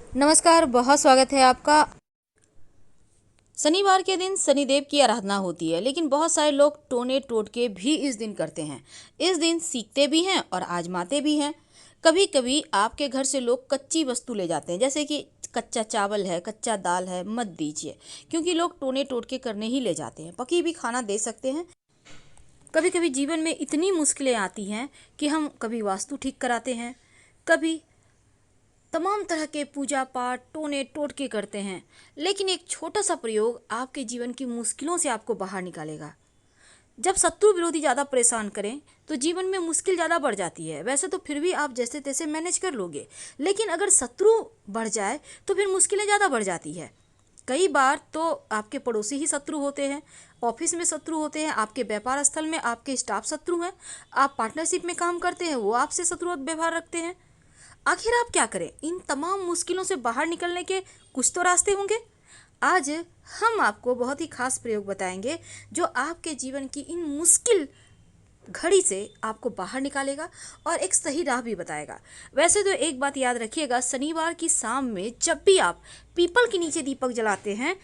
नमस्कार, बहुत स्वागत है आपका। शनिवार के दिन शनिदेव की आराधना होती है, लेकिन बहुत सारे लोग टोने टोटके भी इस दिन करते हैं। इस दिन सीखते भी हैं और आजमाते भी हैं। कभी कभी आपके घर से लोग कच्ची वस्तु ले जाते हैं, जैसे कि कच्चा चावल है, कच्चा दाल है, मत दीजिए, क्योंकि लोग टोने टोटके करने ही ले जाते हैं। पकी भी खाना दे सकते हैं। कभी कभी जीवन में इतनी मुश्किलें आती हैं कि हम कभी वास्तु ठीक कराते हैं, कभी तमाम तरह के पूजा पाठ टोने टोटके करते हैं, लेकिन एक छोटा सा प्रयोग आपके जीवन की मुश्किलों से आपको बाहर निकालेगा। जब शत्रु विरोधी ज़्यादा परेशान करें तो जीवन में मुश्किल ज़्यादा बढ़ जाती है। वैसे तो फिर भी आप जैसे तैसे मैनेज कर लोगे, लेकिन अगर शत्रु बढ़ जाए तो फिर मुश्किलें ज़्यादा बढ़ जाती है। कई बार तो आपके पड़ोसी ही शत्रु होते हैं, ऑफिस में शत्रु होते हैं, आपके व्यापार स्थल में आपके स्टाफ शत्रु हैं, आप पार्टनरशिप में काम करते हैं, वो आपसे शत्रु व्यवहार रखते हैं। आखिर आप क्या करें? इन तमाम मुश्किलों से बाहर निकलने के कुछ तो रास्ते होंगे। आज हम आपको बहुत ही खास प्रयोग बताएंगे जो आपके जीवन की इन मुश्किल घड़ी से आपको बाहर निकालेगा और एक सही राह भी बताएगा। वैसे तो एक बात याद रखिएगा, शनिवार की शाम में जब भी आप पीपल के नीचे दीपक जलाते हैं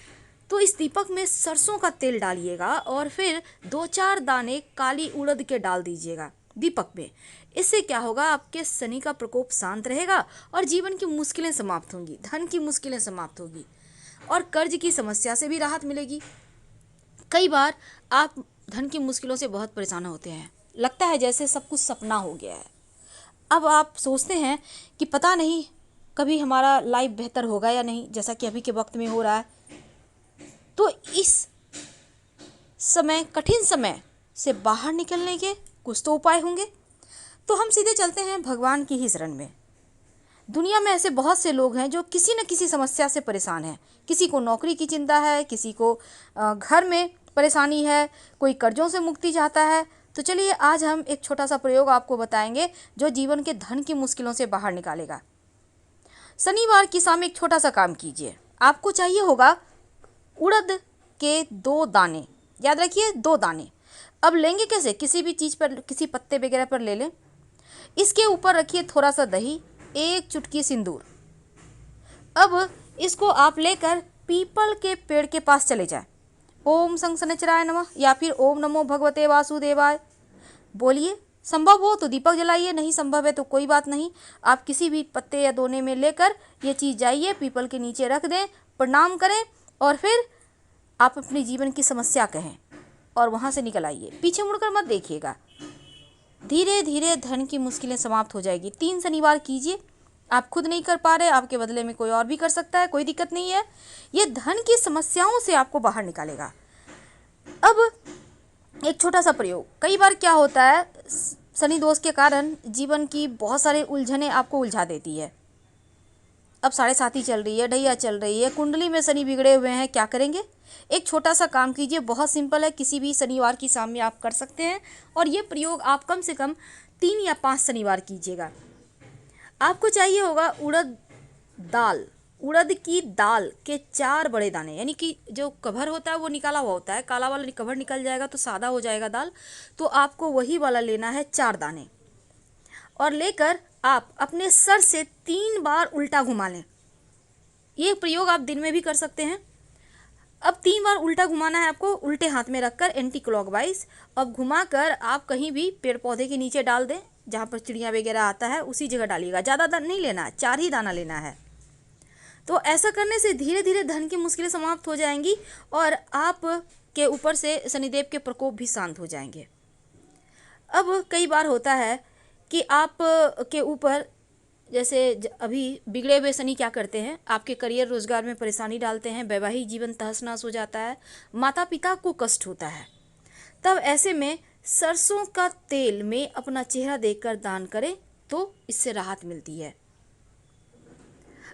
तो इस दीपक में सरसों का तेल डालिएगा और फिर 2-4 दाने काली उड़द के डाल दीजिएगा दीपक में। इससे क्या होगा, आपके शनि का प्रकोप शांत रहेगा और जीवन की मुश्किलें समाप्त होंगी, धन की मुश्किलें समाप्त होगी और कर्ज की समस्या से भी राहत मिलेगी। कई बार आप धन की मुश्किलों से बहुत परेशान होते हैं, लगता है जैसे सब कुछ सपना हो गया है। अब आप सोचते हैं कि पता नहीं कभी हमारा लाइफ बेहतर होगा या नहीं, जैसा कि अभी के वक्त में हो रहा है। तो इस समय, कठिन समय से बाहर निकलने के कुछ तो उपाय होंगे। तो हम सीधे चलते हैं भगवान की ही शरण में। दुनिया में ऐसे बहुत से लोग हैं जो किसी न किसी समस्या से परेशान हैं। किसी को नौकरी की चिंता है, किसी को घर में परेशानी है, कोई कर्जों से मुक्ति चाहता है। तो चलिए आज हम एक छोटा सा प्रयोग आपको बताएंगे जो जीवन के धन की मुश्किलों से बाहर निकालेगा। शनिवार की शाम एक छोटा सा काम कीजिए। आपको चाहिए होगा उड़द के 2 दाने, याद रखिए 2 दाने। अब लेंगे कैसे? किसी भी चीज़ पर, किसी पत्ते वगैरह पर ले लें। इसके ऊपर रखिए थोड़ा सा दही, 1 चुटकी सिंदूर। अब इसको आप लेकर पीपल के पेड़ के पास चले जाएं। ओम शं शनिचराय नमः या फिर ओम नमो भगवते वासुदेवाय बोलिए। संभव हो तो दीपक जलाइए, नहीं संभव है तो कोई बात नहीं, आप किसी भी पत्ते या दोने में लेकर ये चीज़ जाइए, पीपल के नीचे रख दें, प्रणाम करें और फिर आप अपने जीवन की समस्या कहें और वहाँ से निकल आइए। पीछे मुड़कर मत देखिएगा। धीरे धीरे धन की मुश्किलें समाप्त हो जाएगी। 3 शनिवार कीजिए। आप खुद नहीं कर पा रहे, आपके बदले में कोई और भी कर सकता है, कोई दिक्कत नहीं है। ये धन की समस्याओं से आपको बाहर निकालेगा। अब एक छोटा सा प्रयोग। कई बार क्या होता है, शनि दोष के कारण जीवन की बहुत सारे उलझनें आपको उलझा देती है। अब 7.5 चल रही है, ढैया चल रही है, कुंडली में शनि बिगड़े हुए हैं, क्या करेंगे? एक छोटा सा काम कीजिए, बहुत सिंपल है, किसी भी शनिवार की शाम में आप कर सकते हैं और ये प्रयोग आप कम से कम 3 या 5 शनिवार कीजिएगा। आपको चाहिए होगा उड़द दाल, उड़द की दाल के 4 बड़े दाने, यानी कि जो कवर होता है वो निकाला हुआ होता है, काला वाला कवर निकल जाएगा तो सादा हो जाएगा दाल, तो आपको वही वाला लेना है 4 दाने और लेकर आप अपने सर से 3 बार उल्टा घुमा लें। ये प्रयोग आप दिन में भी कर सकते हैं। अब 3 बार उल्टा घुमाना है आपको, उल्टे हाथ में रखकर एंटी क्लॉकवाइज। अब घुमाकर आप कहीं भी पेड़ पौधे के नीचे डाल दें, जहाँ पर चिड़िया वगैरह आता है उसी जगह डालिएगा। ज़्यादा दाना नहीं लेना है, 4 ही दाना लेना है। तो ऐसा करने से धीरे धीरे धन की मुश्किलें समाप्त हो जाएंगी और आप के ऊपर से शनिदेव के प्रकोप भी शांत हो जाएंगे। अब कई बार होता है कि आप के ऊपर, जैसे अभी बिगड़े हुए शनि क्या करते हैं, आपके करियर रोजगार में परेशानी डालते हैं, वैवाहिक जीवन तहस नहस हो जाता है, माता पिता को कष्ट होता है। तब ऐसे में सरसों का तेल में अपना चेहरा देखकर दान करें तो इससे राहत मिलती है।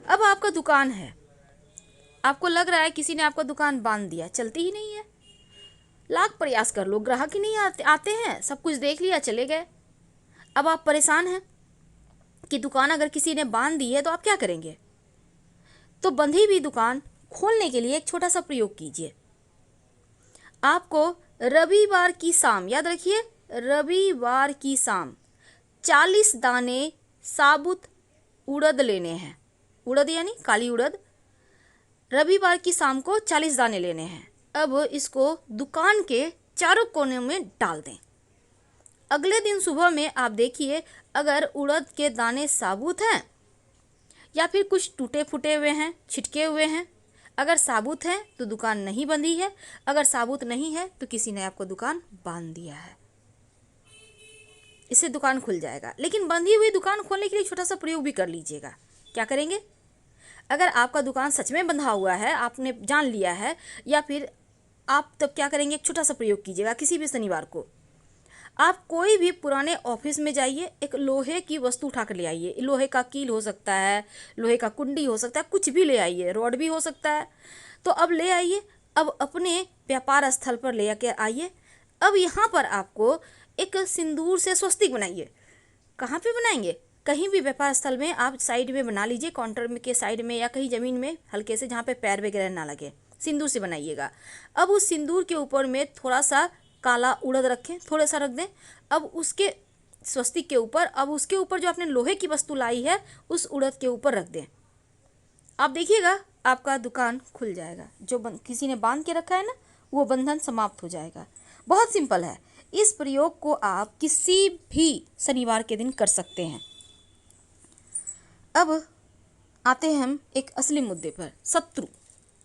अब आपका दुकान है, आपको लग रहा है किसी ने आपका दुकान बांध दिया, चलती ही नहीं है, लाख प्रयास कर लो, ग्राहक ही नहीं आते हैं, सब कुछ देख लिया चले गए। अब आप परेशान हैं कि दुकान अगर किसी ने बांध दी है तो आप क्या करेंगे? तो बंधी हुई दुकान खोलने के लिए एक छोटा सा प्रयोग कीजिए। आपको रविवार की शाम, याद रखिए रविवार की शाम 40 दाने साबुत उड़द लेने हैं। उड़द यानी काली उड़द। रविवार की शाम को 40 दाने लेने हैं। अब इसको दुकान के चारों कोने में डाल दें। अगले दिन सुबह में आप देखिए, अगर उड़द के दाने साबुत हैं या फिर कुछ टूटे फूटे हुए हैं, छिटके हुए हैं। अगर साबुत हैं तो दुकान नहीं बंधी है, अगर साबुत नहीं है तो किसी ने आपको दुकान बांध दिया है। इससे दुकान खुल जाएगा। लेकिन बंधी हुई दुकान खोलने के लिए छोटा सा प्रयोग भी कर लीजिएगा। क्या करेंगे? अगर आपका दुकान सच में बंधा हुआ है, आपने जान लिया है, या फिर आप तब क्या करेंगे, एक छोटा सा प्रयोग कीजिएगा। किसी भी शनिवार को आप कोई भी पुराने ऑफिस में जाइए, एक लोहे की वस्तु उठा कर ले आइए। लोहे का कील हो सकता है, लोहे का कुंडी हो सकता है, कुछ भी ले आइए, रॉड भी हो सकता है। तो अब ले आइए, अब अपने व्यापार स्थल पर ले आके आइए। अब यहाँ पर आपको एक सिंदूर से स्वस्तिक बनाइए। कहाँ पे बनाएंगे? कहीं भी व्यापार स्थल में आप साइड में बना लीजिए, काउंटर में के साइड में या कहीं ज़मीन में हल्के से, जहाँ पे पैर वगैरह ना लगे, सिंदूर से बनाइएगा। अब उस सिंदूर के ऊपर में थोड़ा सा काला उड़द रखें, थोड़ा सा रख दें। अब उसके स्वस्तिक के ऊपर, अब उसके ऊपर जो आपने लोहे की वस्तु लाई है उस उड़द के ऊपर रख दें। आप देखिएगा आपका दुकान खुल जाएगा। जो किसी ने बांध के रखा है ना, वो बंधन समाप्त हो जाएगा। बहुत सिंपल है। इस प्रयोग को आप किसी भी शनिवार के दिन कर सकते हैं। अब आते हैं हम एक असली मुद्दे पर।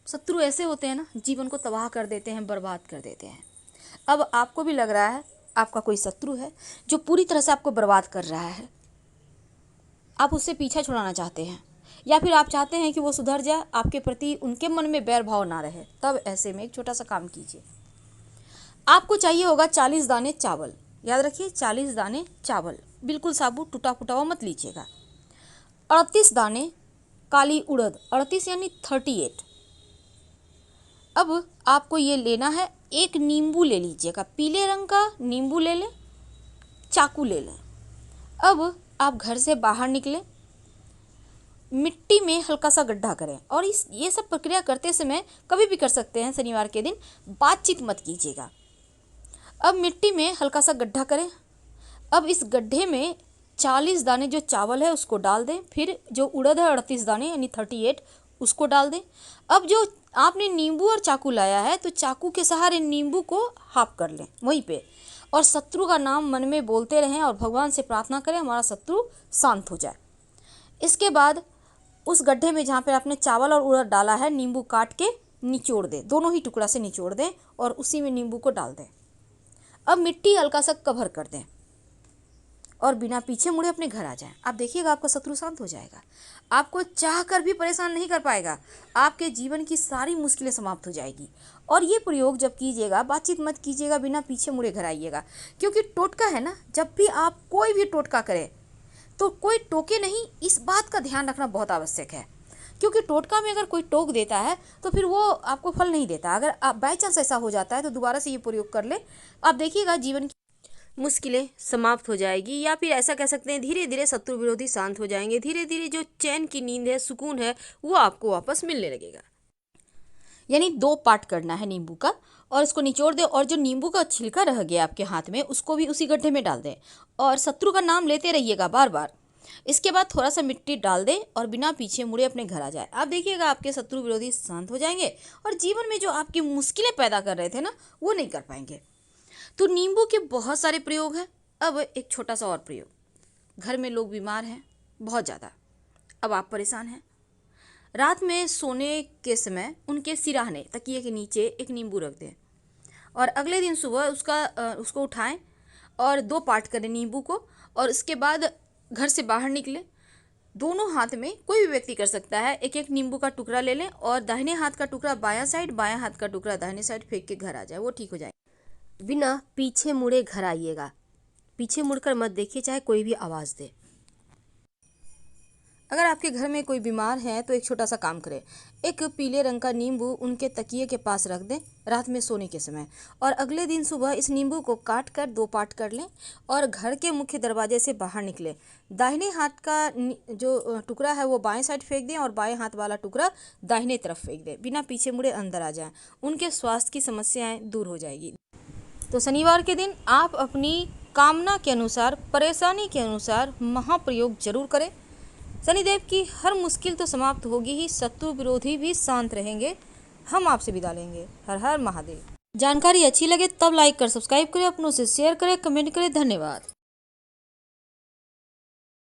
शत्रु ऐसे होते हैं ना, जीवन को तबाह कर देते हैं, बर्बाद कर देते हैं। अब आपको भी लग रहा है आपका कोई शत्रु है जो पूरी तरह से आपको बर्बाद कर रहा है। आप उससे पीछा छुड़ाना चाहते हैं, या फिर आप चाहते हैं कि वो सुधर जाए, आपके प्रति उनके मन में बैर भाव ना रहे। तब ऐसे में एक छोटा सा काम कीजिए। आपको चाहिए होगा 40 दाने चावल। याद रखिए, 40 दाने चावल, बिल्कुल साबुत टूटा फूटा हुआ मत लीजिएगा। 38 दाने काली उड़द, 38 यानी 38। अब आपको ये लेना है, एक नींबू ले लीजिएगा, पीले रंग का नींबू ले लें, चाकू ले लें। अब आप घर से बाहर निकलें, मिट्टी में हल्का सा गड्ढा करें। और ये सब प्रक्रिया करते समय कभी भी कर सकते हैं, शनिवार के दिन बातचीत मत कीजिएगा। अब मिट्टी में हल्का सा गड्ढा करें। अब इस गड्ढे में 40 दाने जो चावल है उसको डाल दें। फिर जो उड़द है 38 दाने यानी 38, उसको डाल दें। अब जो आपने नींबू और चाकू लाया है, तो चाकू के सहारे नींबू को हाफ कर लें वहीं पे, और शत्रु का नाम मन में बोलते रहें और भगवान से प्रार्थना करें हमारा शत्रु शांत हो जाए। इसके बाद उस गड्ढे में जहाँ पे आपने चावल और उड़द डाला है, नींबू काट के निचोड़ दें, दोनों ही टुकड़ा से निचोड़ दें और उसी में नींबू को डाल दें। अब मिट्टी हल्का सा कवर कर दें और बिना पीछे मुड़े अपने घर आ जाएं। आप देखिएगा आपका शत्रु शांत हो जाएगा। आपको चाह कर भी परेशान नहीं कर पाएगा। आपके जीवन की सारी मुश्किलें समाप्त हो जाएगी। और ये प्रयोग जब कीजिएगा, बातचीत मत कीजिएगा, बिना पीछे मुड़े घर आइएगा। क्योंकि टोटका है ना, जब भी आप कोई भी टोटका करें तो कोई टोके नहीं, इस बात का ध्यान रखना बहुत आवश्यक है। क्योंकि टोटका में अगर कोई टोक देता है तो फिर वो आपको फल नहीं देता। अगर आप बाई चांस ऐसा हो जाता है तो दोबारा से ये प्रयोग कर ले, आप देखिएगा जीवन की मुश्किलें समाप्त हो जाएगी। या फिर ऐसा कह सकते हैं, धीरे धीरे शत्रु विरोधी शांत हो जाएंगे। धीरे धीरे जो चैन की नींद है, सुकून है, वो आपको वापस मिलने लगेगा। यानी 2 पार्ट करना है नींबू का, और इसको निचोड़ दें, और जो नींबू का छिलका रह गया आपके हाथ में उसको भी उसी गड्ढे में डाल दें, और शत्रु का नाम लेते रहिएगा बार बार। इसके बाद थोड़ा सा मिट्टी डाल दें और बिना पीछे मुड़े अपने घर आ जाए। आप देखिएगा आपके शत्रु विरोधी शांत हो जाएंगे और जीवन में जो आपकी मुश्किलें पैदा कर रहे थे ना, वो नहीं कर पाएंगे। तो नींबू के बहुत सारे प्रयोग हैं। अब एक छोटा सा और प्रयोग। घर में लोग बीमार हैं बहुत ज़्यादा, अब आप परेशान हैं। रात में सोने के समय उनके सिराहने, तकिए के नीचे एक नींबू रख दें, और अगले दिन सुबह उसको उठाएं और 2 पार्ट करें नींबू को, और उसके बाद घर से बाहर निकलें। दोनों हाथ में, कोई भी व्यक्ति कर सकता है, एक एक नींबू का टुकड़ा ले लें और दाहिने हाथ का टुकड़ा बायां साइड, बायां हाथ का टुकड़ा दाहिने साइड फेंक के घर आ जाए, वो ठीक हो जाए। बिना पीछे मुड़े घर आइएगा। पीछे मुड़कर मत देखिए, चाहे कोई भी आवाज़ दे। अगर आपके घर में कोई बीमार है तो एक छोटा सा काम करें। एक पीले रंग का नींबू उनके तकिए के पास रख दें रात में सोने के समय, और अगले दिन सुबह इस नींबू को काट कर 2 पार्ट कर लें और घर के मुख्य दरवाजे से बाहर निकलें। दाहिने हाथ का जो टुकड़ा है वो बाएं साइड फेंक दें और बाएं हाथ वाला टुकड़ा दाहिने तरफ फेंक दें। बिना पीछे मुड़े अंदर आ जाएं। उनके स्वास्थ्य की समस्याएँ दूर हो जाएगी। तो शनिवार के दिन आप अपनी कामना के अनुसार, परेशानी के अनुसार महाप्रयोग जरूर करें। शनिदेव की हर मुश्किल तो समाप्त होगी ही, शत्रु विरोधी भी शांत रहेंगे। हम आपसे विदा लेंगे। हर हर महादेव। जानकारी अच्छी लगे तब लाइक कर सब्सक्राइब करें, अपनों से शेयर करें, कमेंट करें। धन्यवाद।